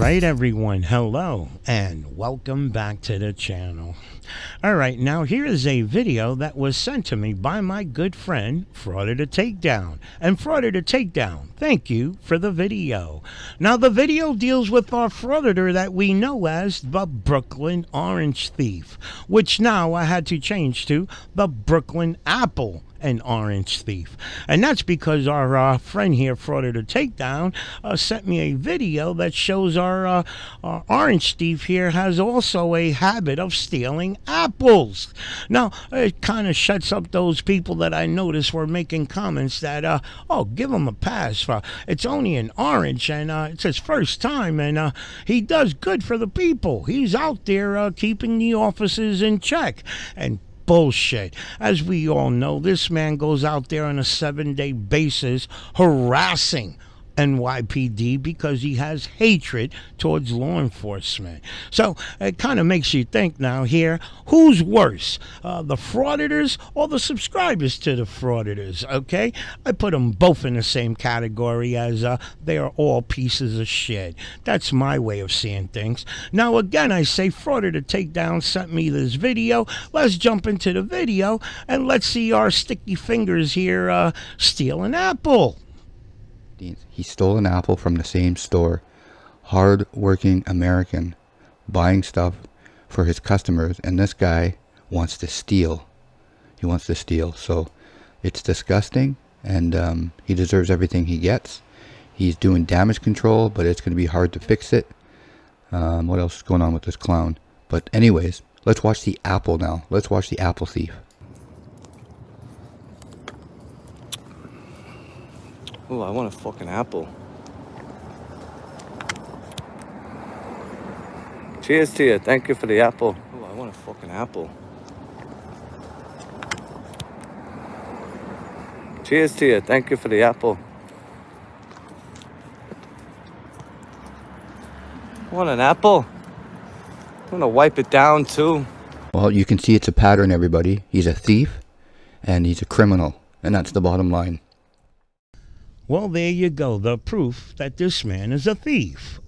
right, everyone, hello and welcome back to the channel. All right, now here is a video that was sent to me by my good friend Frauder the Takedown. And Frauder the Takedown, thank you for the video. Now the video deals with our frauditor that we know as the Brooklyn Orange Thief, which now I had to change to the Brooklyn Apple and Orange Thief. And that's because our friend here, Frauder the Takedown, sent me a video that shows our Orange Thief here has also a habit of stealing apples. Now, it kind of shuts up those people that I noticed were making comments that, oh, give him a pass. It's only an orange, and it's his first time, and he does good for the people. He's out there keeping the offices in check. And bullshit. As we all know, this man goes out there on a 7-day basis harassing NYPD because he has hatred towards law enforcement. So it kind of makes you think now here, who's worse, the frauditors or the subscribers to the frauditors? Okay, I put them both in the same category as they are all pieces of shit. That's my way of seeing things. Now again, I say Frauder the Takedown sent me this video. Let's jump into the video and let's see our sticky fingers here steal an apple. He stole an apple from the same store. Hard-working American buying stuff for his customers, and this guy wants to steal. He wants to steal. So it's disgusting, and he deserves everything he gets. He's doing damage control, but it's going to be hard to fix it. What else is going on with this clown? But anyways, let's watch the apple now. Let's watch the apple thief. Ooh, I want a fucking apple. Cheers to you. Thank you for the apple. Ooh, I want a fucking apple. Cheers to you. Thank you for the apple. Want an apple? I'm gonna wipe it down too. Well, you can see it's a pattern, everybody. He's a thief and he's a criminal, and that's the bottom line. Well, there you go, the proof that this man is a thief,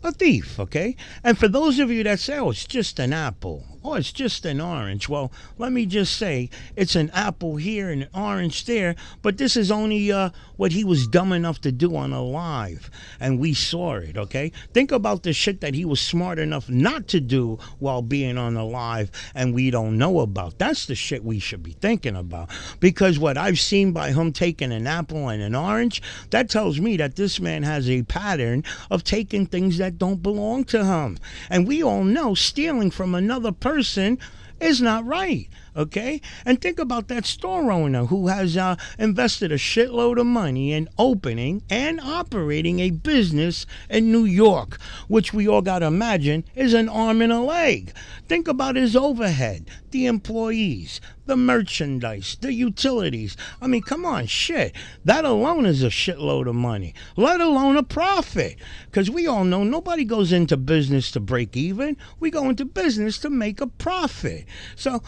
okay? And for those of you that say, oh, it's just an apple, oh, it's just an orange, well, let me just say, it's an apple here and an orange there, but this is only what he was dumb enough to do on a live, and we saw it, okay? Think about the shit that he was smart enough not to do while being on a live, and we don't know about. That's the shit we should be thinking about, because what I've seen by him taking an apple and an orange, that tells me that this man has a pattern of taking things that don't belong to him. And we all know stealing from another person is not right, okay? And think about that store owner who has invested a shitload of money in opening and operating a business in New York, which we all got to imagine is an arm and a leg. Think about his overhead, the employees, the merchandise, the utilities. I mean, come on, shit. That alone is a shitload of money, let alone a profit. Because we all know nobody goes into business to break even. We go into business to make a profit. So,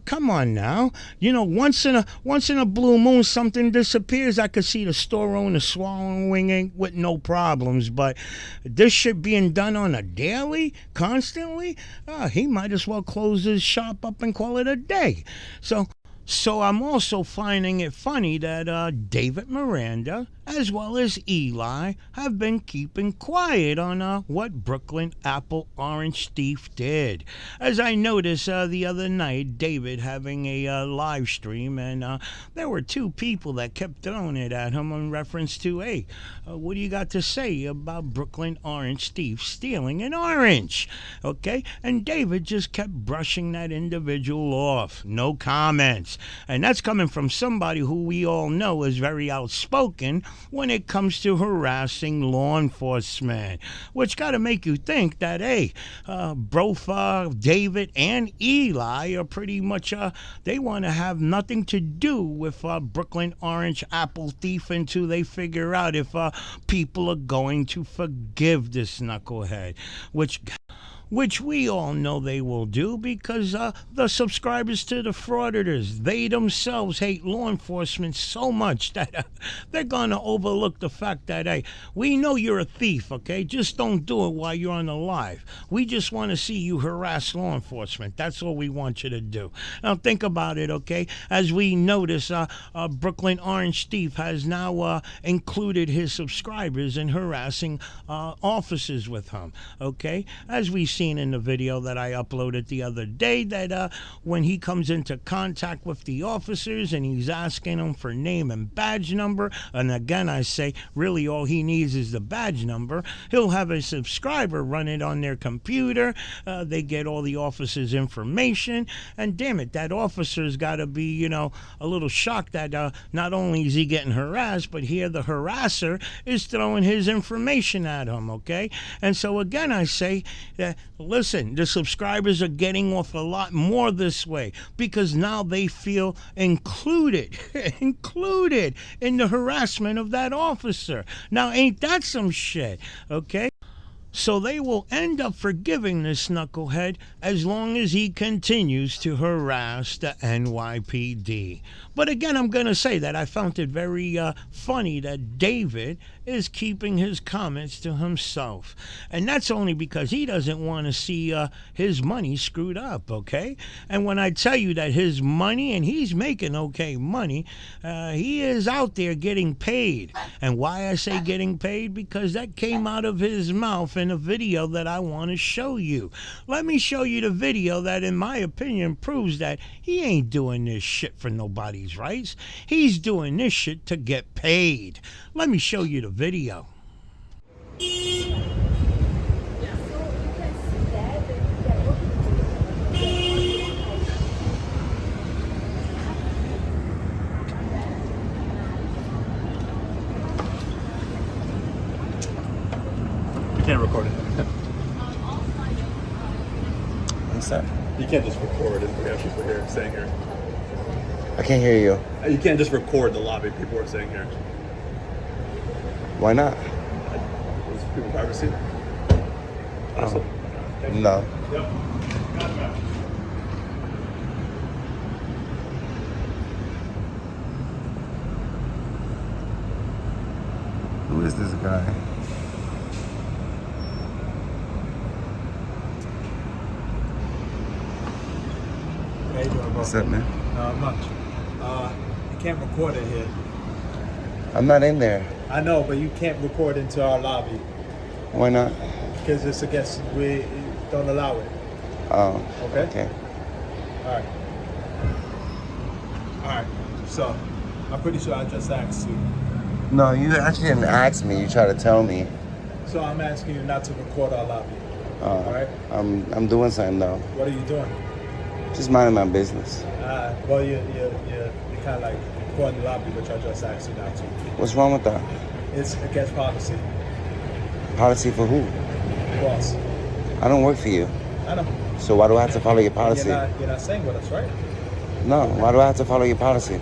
come on now. You know, once in a blue moon, something disappears. I could see the store owner swallowing it with no problems. But this shit being done on a daily, constantly, he might as well close his shop up and call it a day. So I'm also finding it funny that David Miranda, as well as Eli, have been keeping quiet on what Brooklyn Apple Orange Thief did. As I noticed the other night, David having a live stream, and there were two people that kept throwing it at him in reference to, hey, what do you got to say about Brooklyn Orange Thief stealing an orange? Okay, and David just kept brushing that individual off. No comments. And that's coming from somebody who we all know is very outspoken when it comes to harassing law enforcement, which got to make you think that, hey, both David and Eli are pretty much, they want to have nothing to do with Brooklyn Orange Apple Thief until they figure out if people are going to forgive this knucklehead, which which we all know they will do because the subscribers to the frauditors, they themselves hate law enforcement so much that they're going to overlook the fact that, hey, we know you're a thief, okay? Just don't do it while you're on the live. We just want to see you harass law enforcement. That's all we want you to do. Now, think about it, okay? As we notice, Brooklyn Orange Thief has now included his subscribers in harassing officers with him, okay? As we've seen in the video that I uploaded the other day, that when he comes into contact with the officers and he's asking them for name and badge number, and again I say really all he needs is the badge number, he'll have a subscriber run it on their computer. They get all the officers' information, and damn it, that officer's got to be, a little shocked that not only is he getting harassed, but here the harasser is throwing his information at him, okay? And so again I say that, listen, the subscribers are getting off a lot more this way because now they feel included in the harassment of that officer. Now, ain't that some shit, okay? So they will end up forgiving this knucklehead as long as he continues to harass the NYPD. But again, I'm going to say that I found it very funny that David is keeping his comments to himself. And that's only because he doesn't want to see his money screwed up, okay? And when I tell you that his money, and he's making okay money, he is out there getting paid. And why I say getting paid? Because that came out of his mouth in a video that I want to show you. Let me show you the video that, in my opinion, proves that he ain't doing this shit for nobody's rights. He's doing this shit to get paid. Let me show you the video. Can't record it. What's that? You can't just record it. We have people here staying here. I can't hear you. You can't just record the lobby. People are staying here. Why not? Is people privacy? Oh. No. Yep. Who is this guy? How you doing, bro? What's up, man? Much. You can't record it here. I'm not in there. I know, but you can't record into our lobby Why not? because it's against. We don't allow it. Oh. Okay. Okay. All right. All right. So, I'm pretty sure I just asked you. No, you actually didn't ask me. You tried to tell me. So I'm asking you not to record our lobby. All right. I'm doing something though. What are you doing? Just minding my business. Well, you're kind of like recording the lobby, which I just asked you not to. What's wrong with that? It's against policy. Policy for who? Boss. I don't work for you. I know. So why do I have to follow your policy? You're not staying with us, right? No. Why do I have to follow your policy? You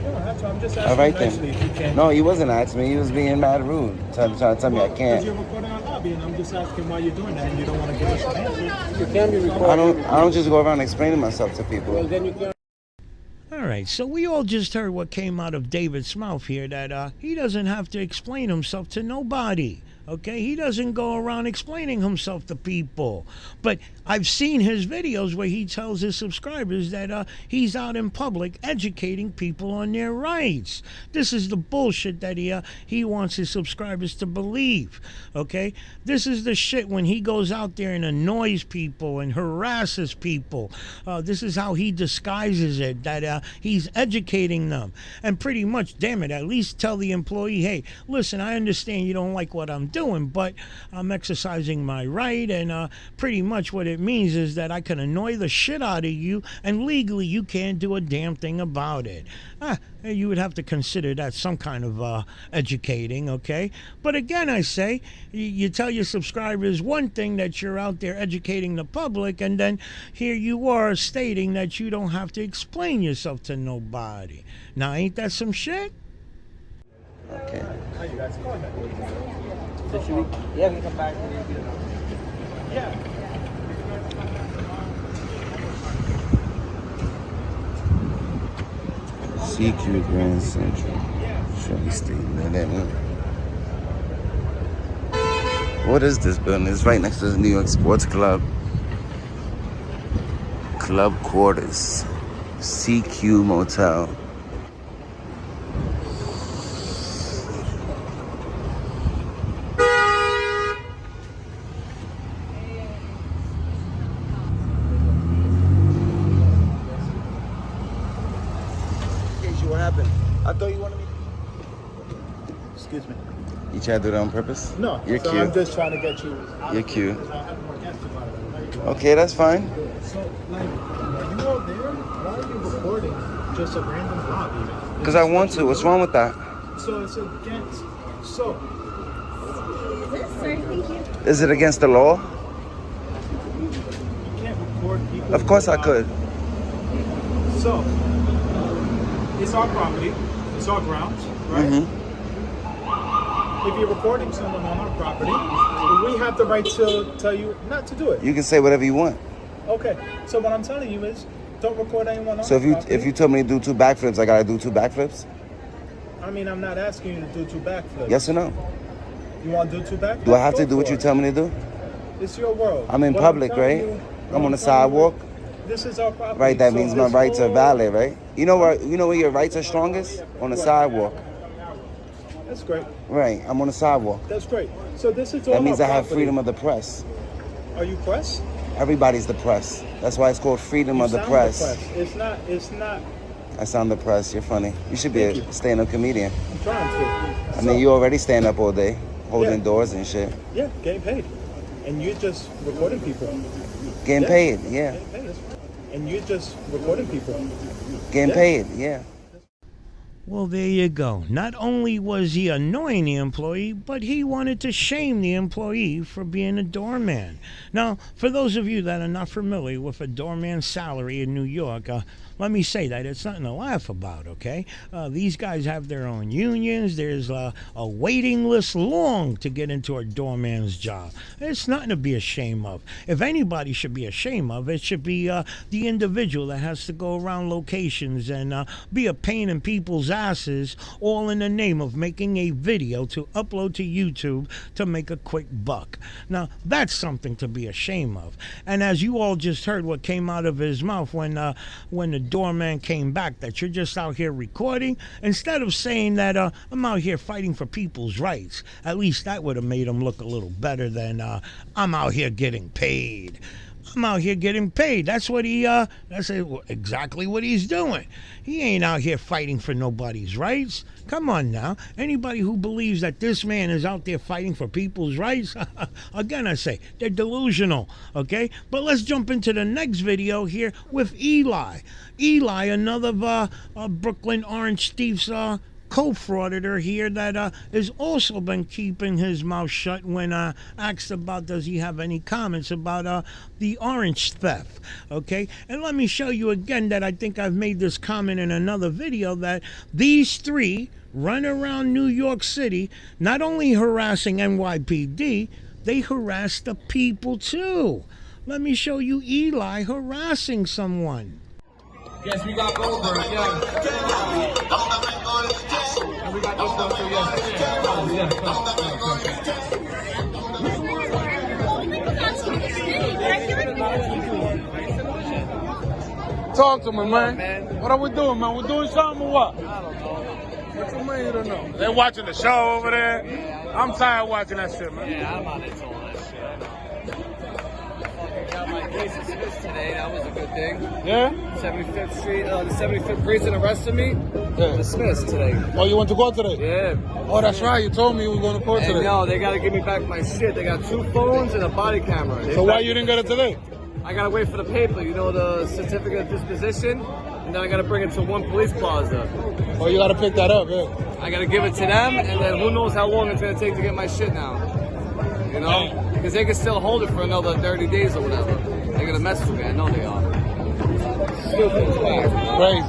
don't have to. I'm just asking All right nicely then. if you can. No, you wasn't asking me. You was being mad rude. Trying to tell me I Because can't. you're recording our lobby, and I'm just asking why you're doing that, and you don't want to give us an answer. You can be recording. I don't just go around explaining myself to people. Well, then you can. All right, so we all just heard what came out of David's mouth here, that he doesn't have to explain himself to nobody. Okay, he doesn't go around explaining himself to people. But I've seen his videos where he tells his subscribers that he's out in public educating people on their rights. This is the bullshit that he wants his subscribers to believe. Okay, this is the shit when he goes out there and annoys people and harasses people. This is how he disguises it, that he's educating them. And pretty much, damn it, at least tell the employee, hey, listen, I understand you don't like what I'm doing, but I'm exercising my right, and pretty much what it means is that I can annoy the shit out of you, and legally you can't do a damn thing about it. You would have to consider that some kind of educating, okay? But again, I say, you tell your subscribers one thing, that you're out there educating the public, and then here you are stating that you don't have to explain yourself to nobody. Now, ain't that some shit? Okay. How you guys going? Yeah, we can come back. Yeah. CQ Grand Central. Shorty Street, man. What is this building? It's right next to the New York Sports Club. Club Quarters. CQ Motel. What happened? I thought you wanted me. Excuse me. You tried to do that on purpose? No. You're so cute. I'm just trying to get you. You're cute. I have more guests about it. Okay, that's fine. So, like, are you all there? Why are you recording just a random lobby? Because I want to. What's wrong with that? So it's against. So. Is it against the law? You can't record people. Of course I could. So. It's our property. It's our grounds, right? Mm-hmm. If you're recording someone on our property, we have the right to tell you not to do it. You can say whatever you want. Okay. So what I'm telling you is, don't record anyone on So our property. if you told me to do 2 backflips, I gotta do 2 backflips? I mean, I'm not asking you to do 2 backflips. Yes or no? You want to do 2 backflips? Do I have to Go do what for you it. tell me to do? It's your world. I'm in What public, telling right? you- I'm on the what telling you- sidewalk. This is our property. Right, that so means my this rights are whole- valid, right? You know where your rights are strongest? On the sidewalk. That's great. Right, I'm on the sidewalk. That's great. So this is all That means our I have property. freedom of the press. Are you press? Everybody's the press. That's why it's called freedom You of the sound press. It's not. I sound the press. You're funny. You should be Thank a you. stand-up comedian. I'm trying to. I mean, you already stand up all day, holding Yeah. doors and shit. Yeah, getting paid. And you're just recording people. Getting Yeah. paid, yeah. Getting paid. And you're just recording people. Getting Yeah. paid, yeah. Well, there you go. Not only was he annoying the employee, but he wanted to shame the employee for being a doorman. Now, for those of you that are not familiar with a doorman's salary in New York, let me say that it's nothing to laugh about, okay? These guys have their own unions. There's a waiting list long to get into a doorman's job. It's nothing to be ashamed of. If anybody should be ashamed of, it should be the individual that has to go around locations and be a pain in people's asses, all in the name of making a video to upload to YouTube to make a quick buck. Now, that's something to be ashamed of. And as you all just heard what came out of his mouth when the doorman came back, that you're just out here recording, instead of saying that I'm out here fighting for people's rights, at least that would have made him look a little better than I'm out here getting paid. I'm out here getting paid. That's what that's exactly what he's doing. He ain't out here fighting for nobody's rights. Come on now. Anybody who believes that this man is out there fighting for people's rights, again I say, they're delusional, okay? But let's jump into the next video here with Eli. Eli, another Brooklyn Orange Thieves co-frauditor here that has also been keeping his mouth shut when asked about does he have any comments about the orange theft, okay? And let me show you again that I think I've made this comment in another video, that these 3 run around New York City not only harassing NYPD, they harass the people too. Let me show you Eli harassing someone. Yes, we got Goldberg, yeah. And we got this one, so yeah. Talk to me, man. What are we doing, man? We doing something or what? I don't know. What you mean you don't know? They're watching the show over there. Yeah, I'm tired of watching that shit, man. Yeah, I'm on into all that shit. Got my case dismissed today. That was a good thing. Yeah? 75th Street, the 75th precinct arrested me. Yeah. Dismissed today. Oh, you went to court today? Yeah. Oh, that's right. You told me you were going to court And today. no, they gotta give me back my shit. They got 2 phones and a body camera. So why you didn't get it today? I gotta wait for the paper, you know, the certificate of disposition, and then I gotta bring it to one police plaza. Oh, you got to pick that up, yeah. I gotta give it to them, and then who knows how long it's gonna take to get my shit now. You know? Because they can still hold it for another 30 days or whatever. They're gonna mess with me, I know they are. Stupid twat. Right.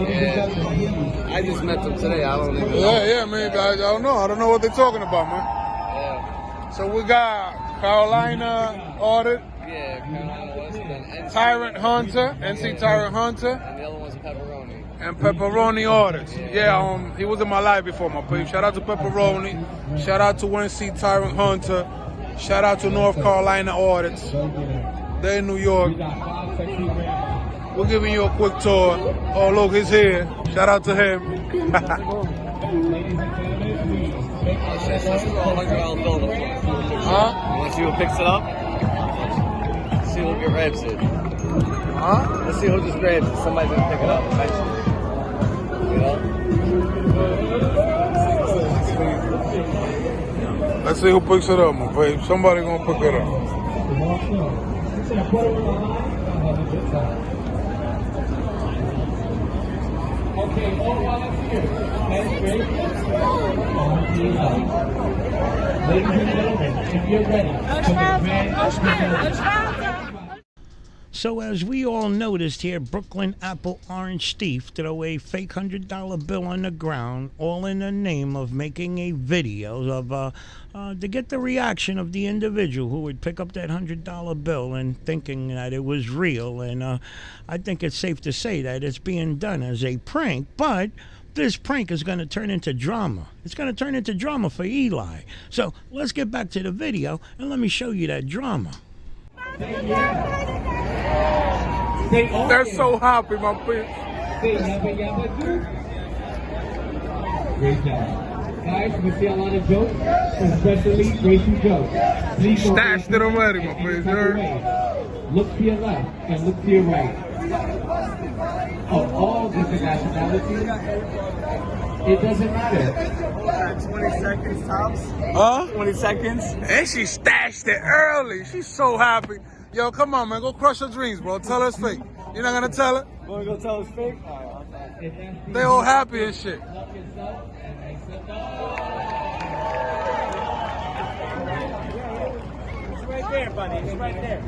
Yeah. I just met them today, I don't even know. Yeah, man. I don't know. I don't know what they're talking about, man. Yeah. So we got Carolina audit, Yeah, Carolina West, and then NC. Tyrant Hunter, NC Tyrant Hunter. And the other one's Pepperoni. and pepperoni orders. Yeah, he was in my life before, my babe. Shout out to Pepperoni. Shout out to NC Tyrant Hunter. Shout out to North Carolina Audits. They're in New York. We're giving you a quick tour. Oh, look, he's here. Shout out to him. Huh? You want to see who picks it up? Let's see who grabs it. Huh? Let's see who just grabs it. Somebody's gonna pick it up eventually. You know? Let's see who picks it up, my babe. Somebody gonna pick it up. Okay, all volunteers. That's great. Ladies and gentlemen, if you're ready for the grand So as we all noticed here, Brooklyn Apple Orange thief throw a fake $100 bill on the ground, all in the name of making a video of to get the reaction of the individual who would pick up that $100 bill and thinking that it was real. And I think it's safe to say that it's being done as a prank, but this prank is going to turn into drama. It's going to turn into drama for Eli. So let's get back to the video and let me show you that drama. They're so happy, my babe. Great job. Guys, we see a lot of jokes, especially racial jokes. Please don't Stashed it already, my babe. look to your left and look to your right. Of all different nationalities, it doesn't matter. 20 seconds tops. Huh? 20 seconds. And she stashed it early. She's so happy. Yo, come on, man. Go crush her dreams, bro. Tell her it's fake. You're not going to tell her? Want to go tell us fake? They all happy and shit. It's right there, buddy. It's right there.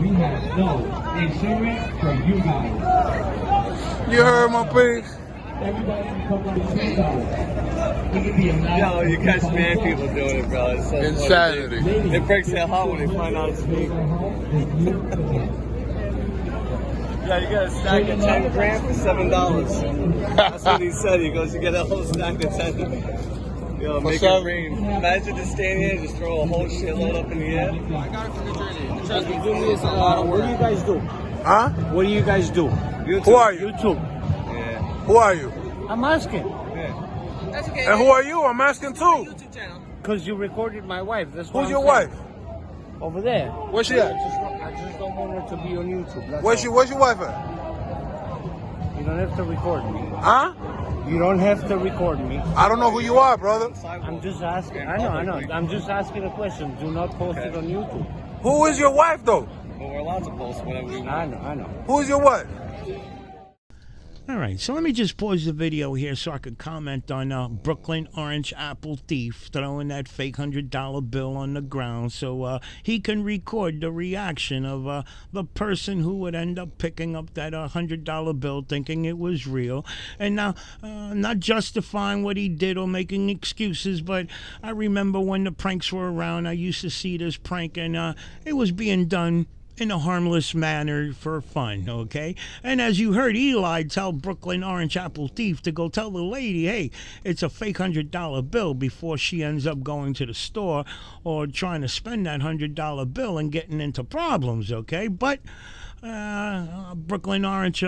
We have no insurance for you guys. You heard my piece? Everybody can come on the same side. Yo, you catch mad people doing it, bro. It's so Insanity. funny. It breaks their heart when they find out it's fake. Yeah, you got a stack of 10 grand for $7. That's what he said. He goes, you get a whole stack of 10. Yo, make it rain. Imagine just standing here and just throw a whole shitload up in the air. I got it from the journey. Trust me, doing this a lot of work. What do you guys do? Huh? What do you guys do? YouTube. Who are you? YouTube. Yeah. Who are you? I'm asking. That's okay. And who are you? I'm asking too. YouTube channel. Because you recorded my wife. That's what Who's I'm your saying. wife? Over there. Where's she at? I just don't want her to be on YouTube. That's Where's your wife at? You don't have to record me. Huh? You don't have to record me. I don't know who you are, brother. I'm just asking. I know. I'm just asking a question. Do not post it on YouTube. Who is your wife, though? But we're allowed to post whatever we want. I know. Who is your wife? All right, so let me just pause the video here so I could comment on Brooklyn Orange Apple thief throwing that fake $100 bill on the ground so he can record the reaction of the person who would end up picking up that $100 bill thinking it was real. And now, not justifying what he did or making excuses, but I remember when the pranks were around, I used to see this prank, and it was being done in a harmless manner for fun, okay? And as you heard Eli tell Brooklyn Orange Apple thief to go tell the lady, hey, it's a fake $100 bill before she ends up going to the store or trying to spend that $100 bill and getting into problems, okay? But Brooklyn Orange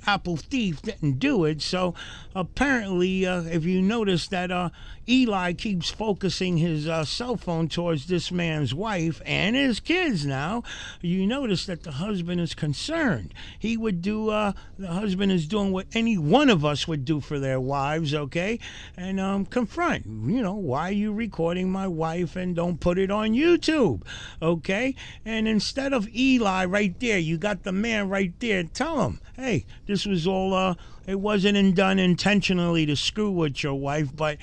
Apple thief didn't do it, so apparently if you notice that Eli keeps focusing his cell phone towards this man's wife and his kids now, you notice that the husband is concerned. He would do, the husband is doing what any one of us would do for their wives, okay? And confront, why are you recording my wife and don't put it on YouTube, okay? And instead of Eli right there, you got the man right there, tell him, hey, this was all, it wasn't done intentionally to screw with your wife, but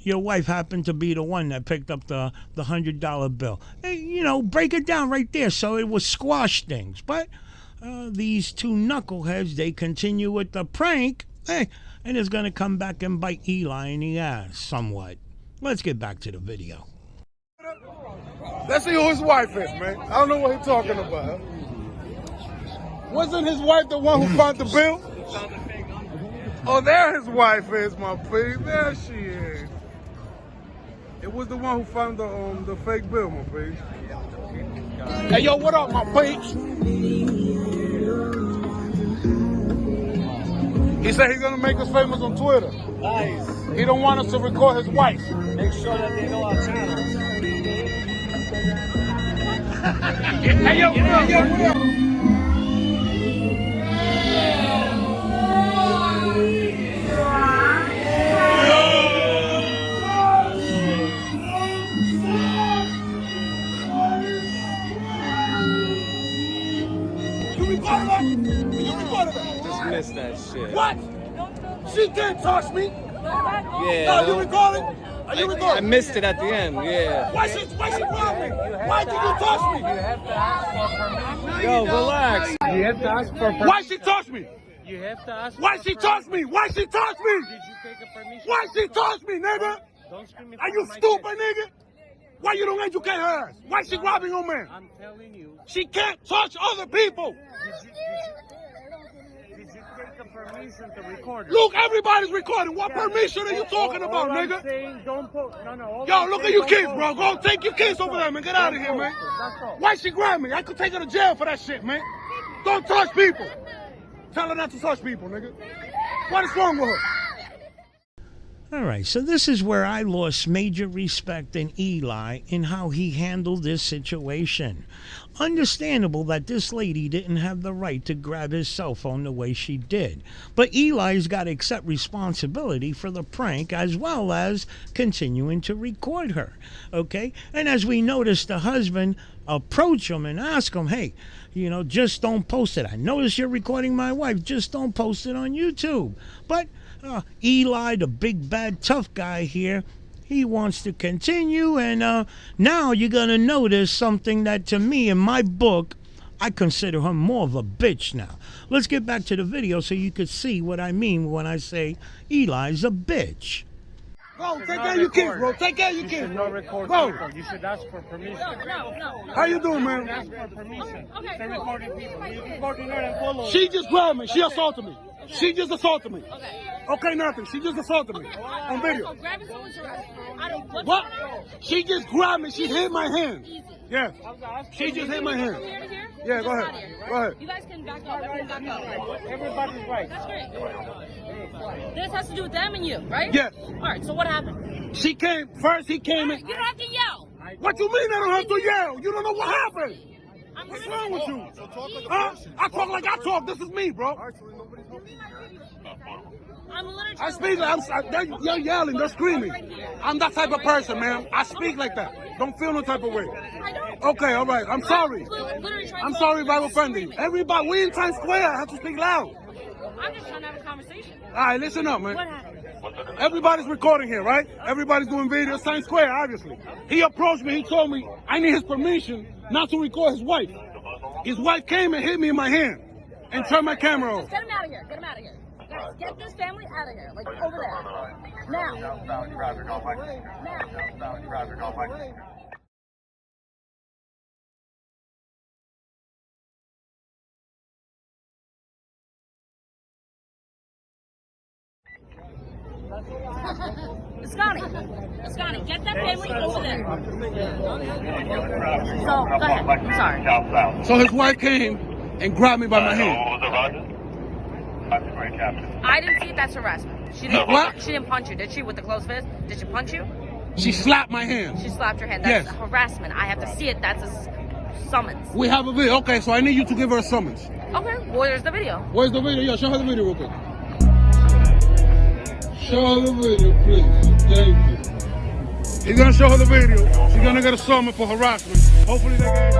your wife happened to be the one that picked up the $100 bill. Hey, break it down right there so it would squash things. But these two knuckleheads, they continue with the prank, and it's going to come back and bite Eli in the ass somewhat. Let's get back to the video. Let's see who his wife is, man. I don't know what he's talking about. Wasn't his wife the one who found the bill? Oh, there his wife is, my pig. There she is. It was the one who found the fake bill, my pig. Hey, yo, what up, my pig? He said he's gonna make us famous on Twitter. Nice. He don't want us to record his wife. Make sure that they know our channel. Hey, yo, what up? Just missed that shit. What? She can't touch me. Yeah. Are you recording? Are you I recording? missed it at the end, yeah. Why she grabbed me? Why did you touch me? Yo, relax. You have to ask for permission. Why she touch me? You have to ask Why she touch me? Why she touch me? Did you take a permission? Why she touch me, nigga? Don't scream in Are front you of my stupid, kids. nigga? Why you don't educate her ass? Why she grabbing on me? I'm telling you. She can't touch other people. Did you take a permission to record her? Look, everybody's recording. What permission are you talking about, All I'm nigga? saying, don't post. No. Yo, look at your kids, bro. Go take your kids over there, man. Get out of here, man. That's all. Why she grab me? I could take her to jail for that shit, man. Don't touch people. Tell her not to touch people, nigga. What is wrong with her? All right, so this is where I lost major respect in Eli in how he handled this situation. Understandable that this lady didn't have the right to grab his cell phone the way she did, but Eli's got to accept responsibility for the prank as well as continuing to record her, okay? And as we noticed, the husband approach him and ask him, hey, you know, just don't post it. I notice you're recording my wife. Just don't post it on YouTube. But Eli, the big, bad, tough guy here, he wants to continue. And now you're going to notice something that, to me, in my book, I consider her more of a bitch now. Let's get back to the video so you could see what I mean when I say Eli's a bitch. Bro, take care of your kids, bro. Take care of your kids, bro. Bro, You should ask for permission. No. how you doing, man? Ask for permission. Okay, they're recording people. You're recording her and follow. She just grabbed me. She assaulted me. She just assaulted me. Okay, nothing. She just assaulted me on video. Grabbing someone's arrest. I don't want What? She just grabbed me. She hit my hand. Yeah. She just hit my From hand. here to here? Yeah, go Just ahead. out here. Go ahead. You guys can back up. Everybody's right. That's great. This has to do with them and you, right? Yes. All right, so what happened? She came. First, he came in. You don't have to yell. What you mean I don't have to yell? You don't know what happened. What's wrong with you? Huh? I talk like I talk. This is me, bro. I'm literally I speak like you're yelling, they're screaming. I'm that type of person, man. I speak like that. Don't feel no type of way. I don't. Okay, all right. I'm sorry. Literally trying I'm to sorry if I've offended you. Everybody, we in Times Square. I have to speak loud. I'm just trying to have a conversation. All right, listen up, man. What happened? Everybody's recording here, right? Everybody's doing videos. Times Square, obviously. He approached me. He told me I need his permission not to record his wife. His wife came and hit me in my hand and turned my camera off. Just get him out of here. Get him out of here. Guys, get this family out of here. Like, over there. Now. Scotty, get that family over there. So, go ahead. I'm sorry. So his wife came and grabbed me by my hand. I didn't see it. That's harassment. She didn't. What? She didn't punch you, did she? With the closed fist? Did she punch you? She slapped my hand. She slapped your hand. That's Yes. harassment. I have to see it. That's a summons. We have a video. Okay, so I need you to give her a summons. Okay. Well, there's the video. Where's the video? Yo, show her the video real quick. Show her the video, please. Thank you. He's gonna show her the video. She's gonna get a summons for harassment. Hopefully they get